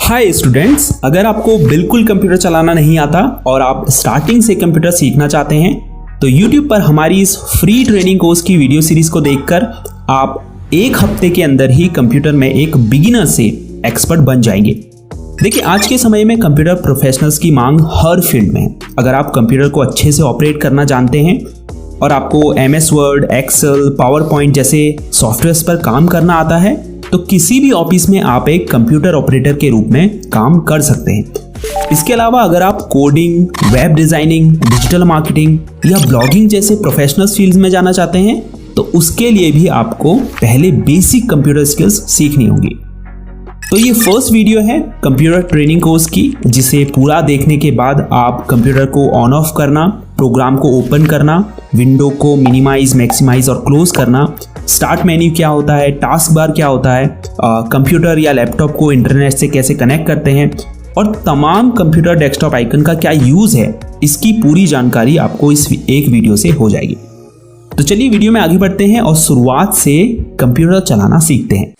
Hi students, अगर आपको बिल्कुल कंप्यूटर चलाना नहीं आता और आप स्टार्टिंग से कंप्यूटर सीखना चाहते हैं तो YouTube पर हमारी इस फ्री ट्रेनिंग कोर्स की वीडियो सीरीज को देखकर आप एक हफ्ते के अंदर ही कंप्यूटर में एक बिगिनर से एक्सपर्ट बन जाएंगे। देखिए, आज के समय में कंप्यूटर प्रोफेशनल्स की मांग हर फील्ड में है। अगर आप कंप्यूटर को अच्छे से ऑपरेट करना जानते हैं और आपको MS वर्ड, एक्सेल, पावरपॉइंट जैसे सॉफ्टवेयर्स पर काम करना आता है तो किसी भी ऑफिस में आप एक कंप्यूटर ऑपरेटर के रूप में काम कर सकते हैं। इसके अलावा अगर आप coding, web designing, digital marketing या ब्लॉगिंग जैसे प्रोफेशनल फील्ड्स में जाना चाहते हैं तो उसके लिए भी आपको पहले बेसिक कंप्यूटर स्किल्स सीखनी होगी। तो ये फर्स्ट वीडियो है कंप्यूटर ट्रेनिंग कोर्स की, जिसे पूरा देखने के बाद आप कंप्यूटर को ऑन ऑफ करना, प्रोग्राम को ओपन करना, विंडो को मिनिमाइज, मैक्सिमाइज और क्लोज करना, स्टार्ट मेन्यू क्या होता है, टास्क बार क्या होता है, कंप्यूटर या लैपटॉप को इंटरनेट से कैसे कनेक्ट करते हैं और तमाम कंप्यूटर डेस्कटॉप आइकन का क्या यूज़ है, इसकी पूरी जानकारी आपको इस एक वीडियो से हो जाएगी। तो चलिए वीडियो में आगे बढ़ते हैं और शुरुआत से कंप्यूटर चलाना सीखते हैं।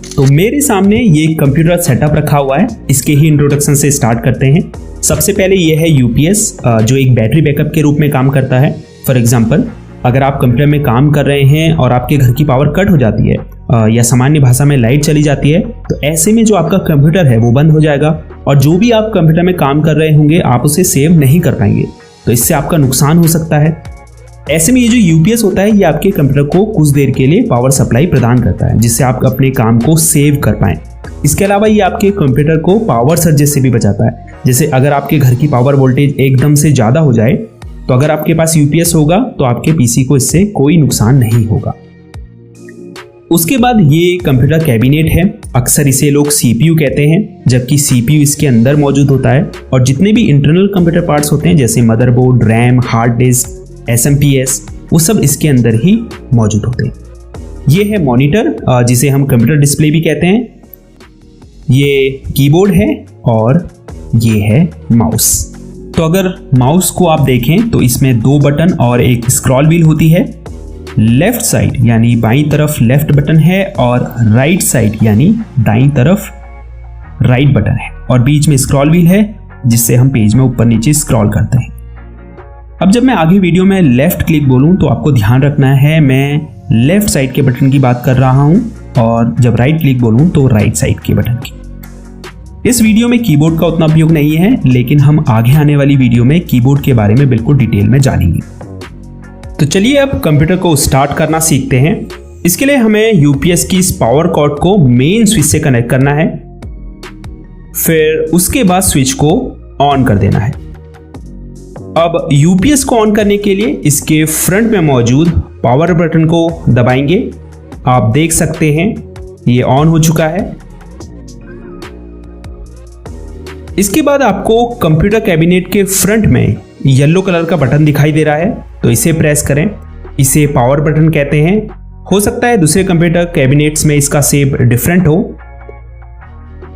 तो मेरे सामने ये कंप्यूटर सेटअप रखा हुआ है, इसके ही इंट्रोडक्शन से स्टार्ट करते हैं। सबसे पहले ये है UPS, जो एक बैटरी बैकअप के रूप में काम करता है। फॉर एग्जांपल, अगर आप कंप्यूटर में काम कर रहे हैं और आपके घर की पावर कट हो जाती है या सामान्य भाषा में लाइट चली जाती है तो ऐसे में जो आपका कंप्यूटर है वो बंद हो जाएगा और जो भी आप कंप्यूटर में काम कर रहे होंगे आप उसे सेव नहीं कर पाएंगे, तो इससे आपका नुकसान हो सकता है। ऐसे में ये जो UPS होता है ये आपके कंप्यूटर को कुछ देर के लिए पावर सप्लाई प्रदान करता है जिससे आप अपने काम को सेव कर पाएं। इसके अलावा ये आपके कंप्यूटर को पावर सर्जेस से भी बचाता है। जैसे अगर आपके घर की पावर वोल्टेज एकदम से ज़्यादा हो जाए तो अगर आपके पास UPS होगा तो आपके PC को इससे कोई नुकसान नहीं होगा। उसके बाद ये कंप्यूटर कैबिनेट है, अक्सर इसे लोग CPU कहते हैं, जबकि CPU इसके अंदर मौजूद होता है और जितने भी इंटरनल कंप्यूटर पार्ट्स होते हैं जैसे motherboard, RAM, hard disk, SMPS, वो सब इसके अंदर ही मौजूद होते हैं। ये है मॉनिटर, जिसे हम कंप्यूटर डिस्प्ले भी कहते हैं। ये कीबोर्ड है और ये है माउस। तो अगर माउस को आप देखें तो इसमें 2 बटन और एक स्क्रॉल व्हील होती है। लेफ्ट साइड यानी बाईं तरफ लेफ्ट बटन है और राइट साइड यानी दाईं तरफ राइट बटन है और बीच में स्क्रॉल व्हील है जिससे हम पेज में ऊपर नीचे स्क्रॉल करते हैं। अब जब मैं आगे वीडियो में लेफ्ट क्लिक बोलूं तो आपको ध्यान रखना है मैं लेफ्ट साइड के बटन की बात कर रहा हूं और जब राइट क्लिक बोलूं तो राइट साइड के बटन की। इस वीडियो में कीबोर्ड का उतना उपयोग नहीं है, लेकिन हम आगे आने वाली वीडियो में कीबोर्ड के बारे में बिल्कुल डिटेल में जानेंगे। तो चलिए अब कंप्यूटर को स्टार्ट करना सीखते हैं। इसके लिए हमें UPS की इस पावर कॉर्ड को मेन स्विच से कनेक्ट करना है, फिर उसके बाद स्विच को ऑन कर देना है। अब UPS को ऑन करने के लिए इसके फ्रंट में मौजूद पावर बटन को दबाएंगे। आप देख सकते हैं ये ऑन हो चुका है। इसके बाद आपको कंप्यूटर कैबिनेट के फ्रंट में येलो कलर का बटन दिखाई दे रहा है, तो इसे प्रेस करें। इसे पावर बटन कहते हैं। हो सकता है दूसरे कंप्यूटर कैबिनेट्स में इसका शेप डिफरेंट हो।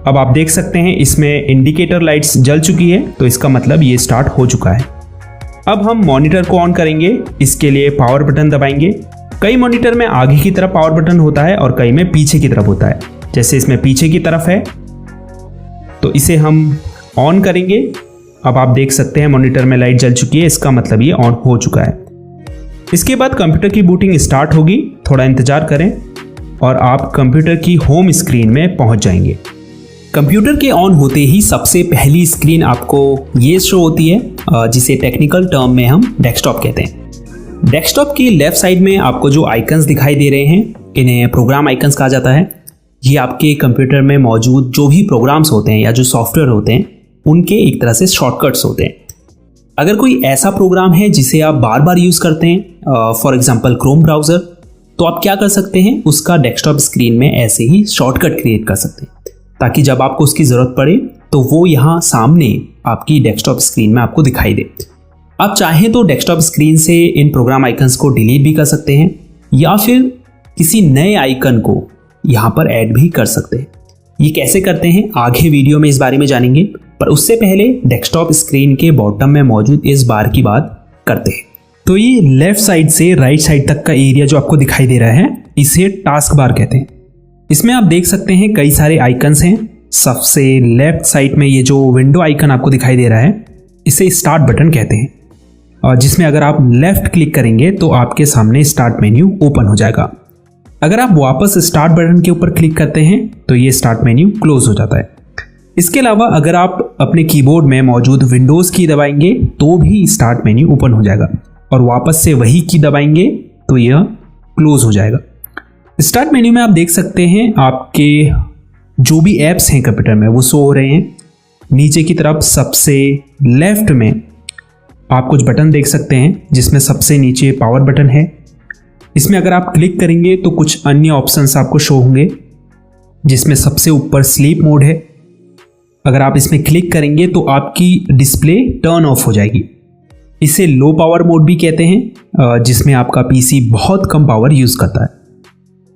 अब आप देख सकते हैं इसमें इंडिकेटर लाइट्स जल चुकी है, तो इसका मतलब ये स्टार्ट हो चुका है। अब हम मॉनिटर को ऑन करेंगे। इसके लिए पावर बटन दबाएंगे। कई मॉनिटर में आगे की तरफ पावर बटन होता है और कई में पीछे की तरफ होता है। जैसे इसमें पीछे की तरफ है तो इसे हम ऑन करेंगे। अब आप देख सकते हैं मॉनिटर में लाइट जल चुकी है, इसका मतलब ये ऑन हो चुका है। इसके बाद कंप्यूटर की बूटिंग स्टार्ट होगी। थोड़ा इंतजार करें और आप कंप्यूटर की होम स्क्रीन में पहुंच जाएंगे। कंप्यूटर के ऑन होते ही सबसे पहली स्क्रीन आपको ये शो होती है, जिसे टेक्निकल टर्म में हम डेस्कटॉप कहते हैं। डेस्कटॉप की लेफ्ट साइड में आपको जो आइकन्स दिखाई दे रहे हैं इन्हें प्रोग्राम आइकन्स कहा जाता है। ये आपके कंप्यूटर में मौजूद जो भी प्रोग्राम्स होते हैं या जो सॉफ्टवेयर होते हैं उनके एक तरह से शॉर्टकट्स होते हैं। अगर कोई ऐसा प्रोग्राम है जिसे आप बार बार यूज़ करते हैं, फॉर एग्जांपल क्रोम ब्राउज़र, तो आप क्या कर सकते हैं, उसका डेस्कटॉप स्क्रीन में ऐसे ही शॉर्टकट क्रिएट कर सकते हैं ताकि जब आपको उसकी ज़रूरत पड़े तो वो यहाँ सामने आपकी डेस्कटॉप स्क्रीन में आपको दिखाई दे। आप चाहें तो डेस्कटॉप स्क्रीन से इन प्रोग्राम आइकन्स को डिलीट भी कर सकते हैं या फिर किसी नए आइकन को यहाँ पर ऐड भी कर सकते हैं। ये कैसे करते हैं आगे वीडियो में इस बारे में जानेंगे, पर उससे पहले डेस्कटॉप स्क्रीन के बॉटम में मौजूद इस बार की बात करते हैं। तो ये लेफ्ट साइड से राइट साइड तक का एरिया जो आपको दिखाई दे रहा है इसे टास्क बार कहते हैं। इसमें आप देख सकते हैं कई सारे आइकन्स हैं। सबसे लेफ्ट साइड में ये जो विंडो आइकन आपको दिखाई दे रहा है इसे स्टार्ट बटन कहते हैं, और जिसमें अगर आप लेफ्ट क्लिक करेंगे तो आपके सामने स्टार्ट मेन्यू ओपन हो जाएगा। अगर आप वापस स्टार्ट बटन के ऊपर क्लिक करते हैं तो ये स्टार्ट मेन्यू क्लोज हो जाता है। इसके अलावा अगर आप अपने कीबोर्ड में मौजूद विंडोज़ की दबाएंगे तो भी स्टार्ट मेन्यू ओपन हो जाएगा, और वापस से वही की दबाएंगे तो यह क्लोज हो जाएगा। स्टार्ट मेन्यू में आप देख सकते हैं आपके जो भी ऐप्स हैं कंप्यूटर में वो शो हो रहे हैं। नीचे की तरफ सबसे लेफ्ट में आप कुछ बटन देख सकते हैं, जिसमें सबसे नीचे पावर बटन है। इसमें अगर आप क्लिक करेंगे तो कुछ अन्य ऑप्शंस आपको शो होंगे, जिसमें सबसे ऊपर स्लीप मोड है। अगर आप इसमें क्लिक करेंगे तो आपकी डिस्प्ले टर्न ऑफ हो जाएगी। इसे लो पावर मोड भी कहते हैं, जिसमें आपका पीसी बहुत कम पावर यूज करता है।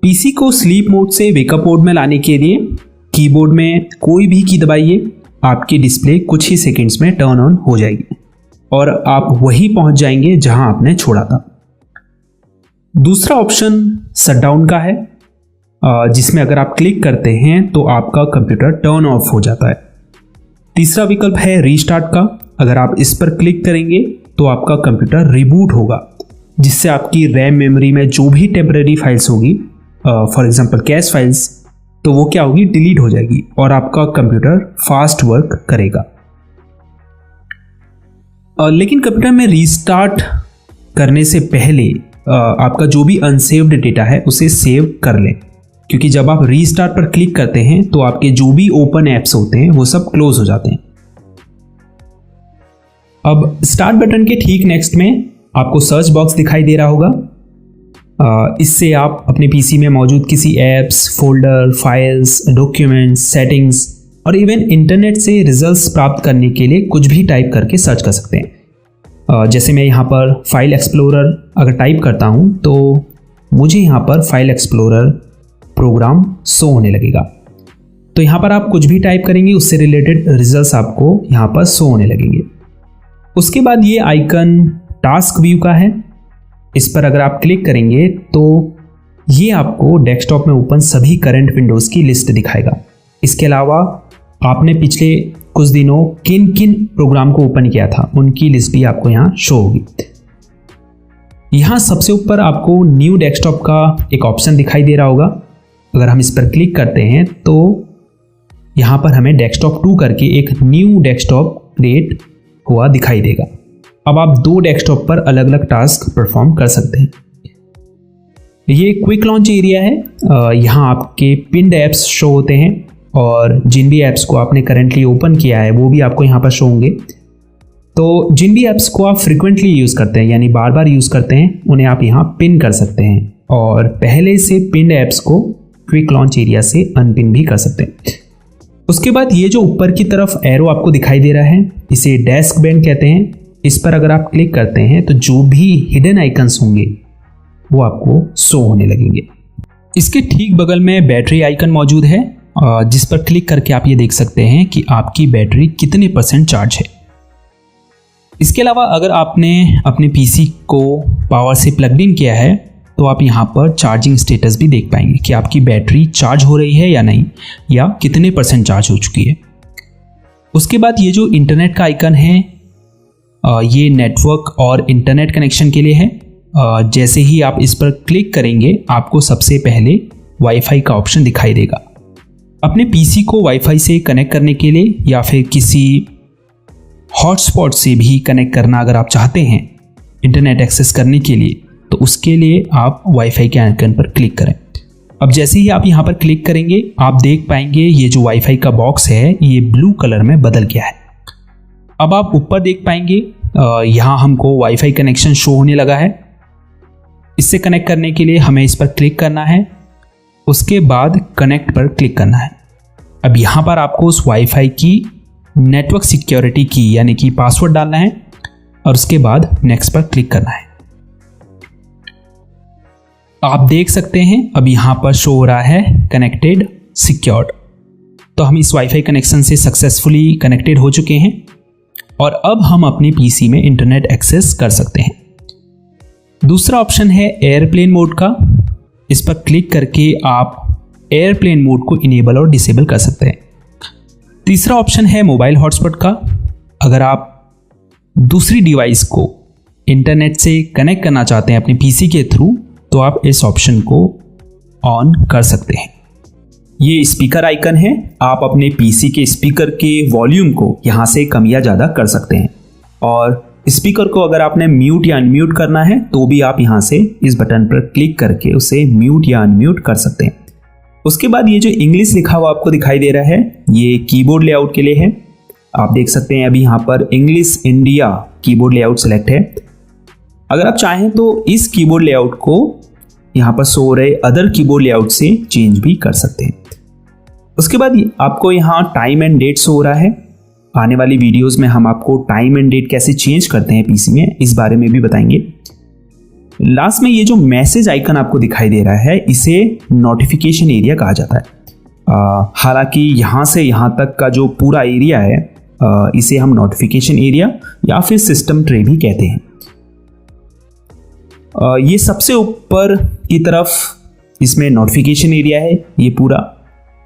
पीसी को स्लीप मोड से वेकअप मोड में लाने के लिए कीबोर्ड में कोई भी की दबाइए, आपकी डिस्प्ले कुछ ही सेकंड्स में टर्न ऑन हो जाएगी और आप वहीं पहुंच जाएंगे जहां आपने छोड़ा था। दूसरा ऑप्शन शटडाउन का है, जिसमें अगर आप क्लिक करते हैं तो आपका कंप्यूटर टर्न ऑफ हो जाता है। तीसरा विकल्प है रीस्टार्ट का। अगर आप इस पर क्लिक करेंगे तो आपका कंप्यूटर रिबूट होगा, जिससे आपकी रैम मेमोरी में जो भी टेम्परेरी फाइल्स होगी, फॉर एग्जांपल कैश फाइल्स, तो वो क्या होगी, डिलीट हो जाएगी और आपका कंप्यूटर फास्ट वर्क करेगा। लेकिन कंप्यूटर में रीस्टार्ट करने से पहले आपका जो भी अनसेव्ड डेटा है उसे सेव कर लें, क्योंकि जब आप रीस्टार्ट पर क्लिक करते हैं तो आपके जो भी ओपन ऐप्स होते हैं वो सब क्लोज हो जाते हैं। अब स्टार्ट बटन के ठीक नेक्स्ट में आपको सर्च बॉक्स दिखाई दे रहा होगा। इससे आप अपने पीसी में मौजूद किसी apps, folder, files, documents, settings और इवन इंटरनेट से रिजल्ट्स प्राप्त करने के लिए कुछ भी टाइप करके सर्च कर सकते हैं। जैसे मैं यहाँ पर फाइल एक्सप्लोरर अगर टाइप करता हूँ तो मुझे यहाँ पर फाइल एक्सप्लोरर प्रोग्राम शो होने लगेगा। तो यहाँ पर आप कुछ भी टाइप करेंगे उससे रिलेटेड रिजल्ट्स आपको यहाँ पर शो होने लगेंगे। उसके बाद ये आइकन टास्क व्यू का है। इस पर अगर आप क्लिक करेंगे तो ये आपको डेस्कटॉप में ओपन सभी करंट विंडोज़ की लिस्ट दिखाएगा। इसके अलावा आपने पिछले कुछ दिनों किन किन प्रोग्राम को ओपन किया था उनकी लिस्ट भी आपको यहाँ शो होगी। यहाँ सबसे ऊपर आपको न्यू डेस्कटॉप का एक ऑप्शन दिखाई दे रहा होगा। अगर हम इस पर क्लिक करते हैं तो यहाँ पर हमें डेस्कटॉप 2 करके एक न्यू डेस्कटॉप क्रिएट हुआ दिखाई देगा। अब आप 2 डेस्कटॉप पर अलग अलग टास्क परफॉर्म कर सकते हैं। ये क्विक लॉन्च एरिया है। यहाँ आपके पिन्ड ऐप्स शो होते हैं और जिन भी ऐप्स को आपने करेंटली ओपन किया है वो भी आपको यहाँ पर शो होंगे। तो जिन भी ऐप्स को आप फ्रिक्वेंटली यूज़ करते हैं यानी बार बार यूज़ करते हैं उन्हें आप यहाँ पिन कर सकते हैं, और पहले से पिन्ड ऐप्स को क्विक लॉन्च एरिया से अनपिन भी कर सकते हैं। उसके बाद ये जो ऊपर की तरफ एरो आपको दिखाई दे रहा है इसे डेस्क बैंड कहते हैं। इस पर अगर आप क्लिक करते हैं तो जो भी हिडन आइकन्स होंगे वो आपको शो होने लगेंगे। इसके ठीक बगल में बैटरी आइकन मौजूद है, जिस पर क्लिक करके आप ये देख सकते हैं कि आपकी बैटरी कितने % चार्ज है। इसके अलावा अगर आपने अपने पीसी को पावर से प्लग इन किया है तो आप यहाँ पर चार्जिंग स्टेटस भी देख पाएंगे कि आपकी बैटरी चार्ज हो रही है या नहीं, या कितने % चार्ज हो चुकी है। उसके बाद ये जो इंटरनेट का आइकन है ये नेटवर्क और इंटरनेट कनेक्शन के लिए है। जैसे ही आप इस पर क्लिक करेंगे आपको सबसे पहले वाईफाई का ऑप्शन दिखाई देगा। अपने पीसी को वाईफाई से कनेक्ट करने के लिए या फिर किसी हॉटस्पॉट से भी कनेक्ट करना अगर आप चाहते हैं इंटरनेट एक्सेस करने के लिए, तो उसके लिए आप वाईफाई के आइकन पर क्लिक करें। अब जैसे ही आप यहाँ पर क्लिक करेंगे आप देख पाएंगे ये जो वाईफाई का बॉक्स है ये ब्लू कलर में बदल गया है। अब आप ऊपर देख पाएंगे यहाँ हमको वाईफाई कनेक्शन शो होने लगा है। इससे कनेक्ट करने के लिए हमें इस पर क्लिक करना है, उसके बाद कनेक्ट पर क्लिक करना है। अब यहाँ पर आपको उस वाईफाई की नेटवर्क सिक्योरिटी की यानी कि पासवर्ड डालना है और उसके बाद नेक्स्ट पर क्लिक करना है। आप देख सकते हैं अब यहाँ पर शो हो रहा है कनेक्टेड सिक्योर्ड। तो हम इस वाईफाई कनेक्शन से सक्सेसफुली कनेक्टेड हो चुके हैं और अब हम अपने पीसी में इंटरनेट एक्सेस कर सकते हैं। दूसरा ऑप्शन है एयरप्लेन मोड का। इस पर क्लिक करके आप एयरप्लेन मोड को इनेबल और डिसेबल कर सकते हैं। तीसरा ऑप्शन है मोबाइल हॉटस्पॉट का। अगर आप दूसरी डिवाइस को इंटरनेट से कनेक्ट करना चाहते हैं अपने पीसी के थ्रू, तो आप इस ऑप्शन को ऑन कर सकते हैं। ये स्पीकर आइकन है, आप अपने पीसी के स्पीकर के वॉल्यूम को यहाँ से कम या ज़्यादा कर सकते हैं। और स्पीकर को अगर आपने म्यूट या अनम्यूट करना है तो भी आप यहाँ से इस बटन पर क्लिक करके उसे म्यूट या अनम्यूट कर सकते हैं। उसके बाद ये जो इंग्लिश लिखा हुआ आपको दिखाई दे रहा है, ये कीबोर्ड लेआउट के लिए है। आप देख सकते हैं अभी यहाँ पर English India keyboard layout select है। अगर आप चाहें तो इस कीबोर्ड लेआउट को यहाँ पर शो रहे अदर कीबोर्ड लेआउट से चेंज भी कर सकते हैं। उसके बाद आपको यहाँ टाइम एंड डेट शो हो रहा है। आने वाली वीडियोस में हम आपको टाइम एंड डेट कैसे चेंज करते हैं पीसी में, इस बारे में भी बताएंगे। लास्ट में ये जो मैसेज आइकन आपको दिखाई दे रहा है, इसे नोटिफिकेशन एरिया कहा जाता है। हालांकि यहाँ से यहाँ तक का जो पूरा एरिया है, इसे हम नोटिफिकेशन एरिया या फिर सिस्टम ट्रे भी कहते हैं। ये सबसे ऊपर की तरफ इसमें नोटिफिकेशन एरिया है। ये पूरा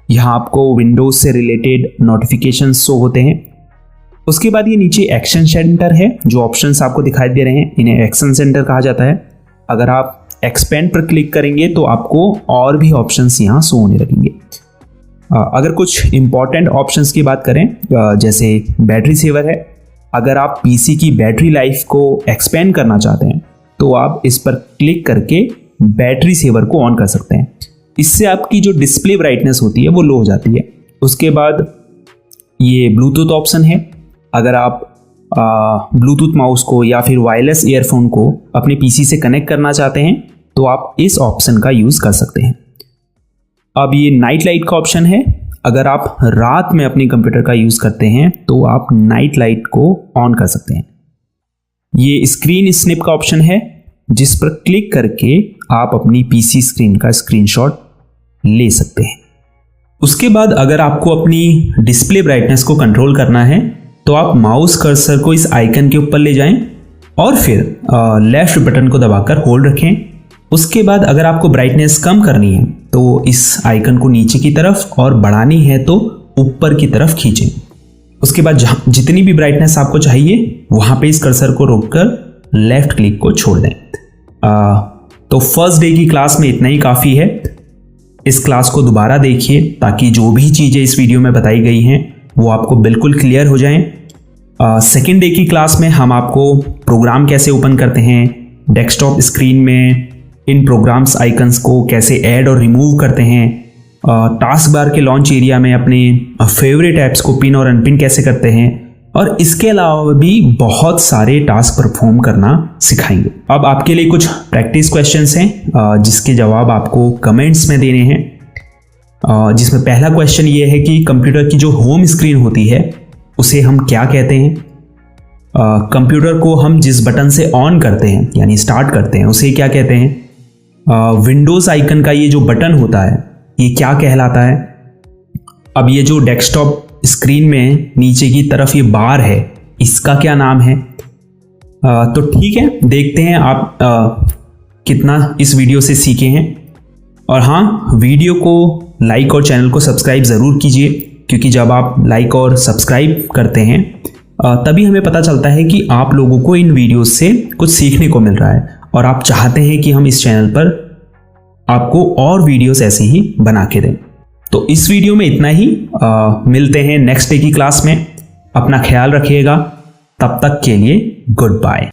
यहाँ आपको विंडोज से रिलेटेड नोटिफिकेशन शो होते हैं। उसके बाद ये नीचे एक्शन सेंटर है। जो ऑप्शंस आपको दिखाई दे रहे हैं, इन्हें एक्शन सेंटर कहा जाता है। अगर आप एक्सपेंड पर क्लिक करेंगे तो आपको और भी ऑप्शंस यहाँ शो होने लगेंगे। अगर कुछ इंपॉर्टेंट ऑप्शंस की बात करें, जैसे बैटरी सेवर है। अगर आप पीसी की बैटरी लाइफ को एक्सपेंड करना चाहते हैं तो आप इस पर क्लिक करके बैटरी सेवर को ऑन कर सकते हैं। इससे आपकी जो डिस्प्ले ब्राइटनेस होती है वो लो हो जाती है। उसके बाद ये ब्लूटूथ ऑप्शन है। अगर आप ब्लूटूथ माउस को या फिर वायरलेस ईयरफोन को अपने पीसी से कनेक्ट करना चाहते हैं तो आप इस ऑप्शन का यूज़ कर सकते हैं। अब ये नाइट लाइट का ऑप्शन है। अगर आप रात में अपने कंप्यूटर का यूज़ करते हैं तो आप नाइट लाइट को ऑन कर सकते हैं। ये स्क्रीन स्निप का ऑप्शन है, जिस पर क्लिक करके आप अपनी पीसी स्क्रीन का स्क्रीनशॉट ले सकते हैं। उसके बाद अगर आपको अपनी डिस्प्ले ब्राइटनेस को कंट्रोल करना है तो आप माउस कर्सर को इस आइकन के ऊपर ले जाएं और फिर लेफ्ट बटन को दबाकर होल्ड रखें। उसके बाद अगर आपको ब्राइटनेस कम करनी है तो इस आइकन को नीचे की तरफ और बढ़ानी है तो ऊपर की तरफ खींचें। उसके बाद जितनी भी ब्राइटनेस आपको चाहिए वहाँ पे इस कर्सर को रोककर लेफ्ट क्लिक को छोड़ दें। तो फर्स्ट डे की क्लास में इतना ही काफ़ी है। इस क्लास को दोबारा देखिए ताकि जो भी चीज़ें इस वीडियो में बताई गई हैं वो आपको बिल्कुल क्लियर हो जाएं। सेकेंड डे की क्लास में हम आपको प्रोग्राम कैसे ओपन करते हैं, डेस्कटॉप स्क्रीन में इन प्रोग्राम्स आइकन्स को कैसे ऐड और रिमूव करते हैं, टास्क बार के लॉन्च एरिया में अपने फेवरेट ऐप्स को पिन और अनपिन कैसे करते हैं, और इसके अलावा भी बहुत सारे टास्क परफॉर्म करना सिखाएंगे। अब आपके लिए कुछ प्रैक्टिस क्वेश्चंस हैं जिसके जवाब आपको कमेंट्स में देने हैं। जिसमें पहला क्वेश्चन ये है कि कंप्यूटर की जो होम स्क्रीन होती है उसे हम क्या कहते हैं। कंप्यूटर को हम जिस बटन से ऑन करते हैं यानी स्टार्ट करते हैं उसे क्या कहते हैं। विंडोज़ आइकन का ये जो बटन होता है ये क्या कहलाता है। अब ये जो डेस्कटॉप स्क्रीन में नीचे की तरफ ये बार है इसका क्या नाम है। तो ठीक है, देखते हैं आप कितना इस वीडियो से सीखे हैं। और हाँ, वीडियो को लाइक और चैनल को सब्सक्राइब ज़रूर कीजिए, क्योंकि जब आप लाइक और सब्सक्राइब करते हैं तभी हमें पता चलता है कि आप लोगों को इन वीडियोस से कुछ सीखने को मिल रहा है और आप चाहते हैं कि हम इस चैनल पर आपको और वीडियोस ऐसे ही बना के दें। तो इस वीडियो में इतना ही। मिलते हैं नेक्स्ट डे की क्लास में। अपना ख्याल रखिएगा। तब तक के लिए गुड बाय।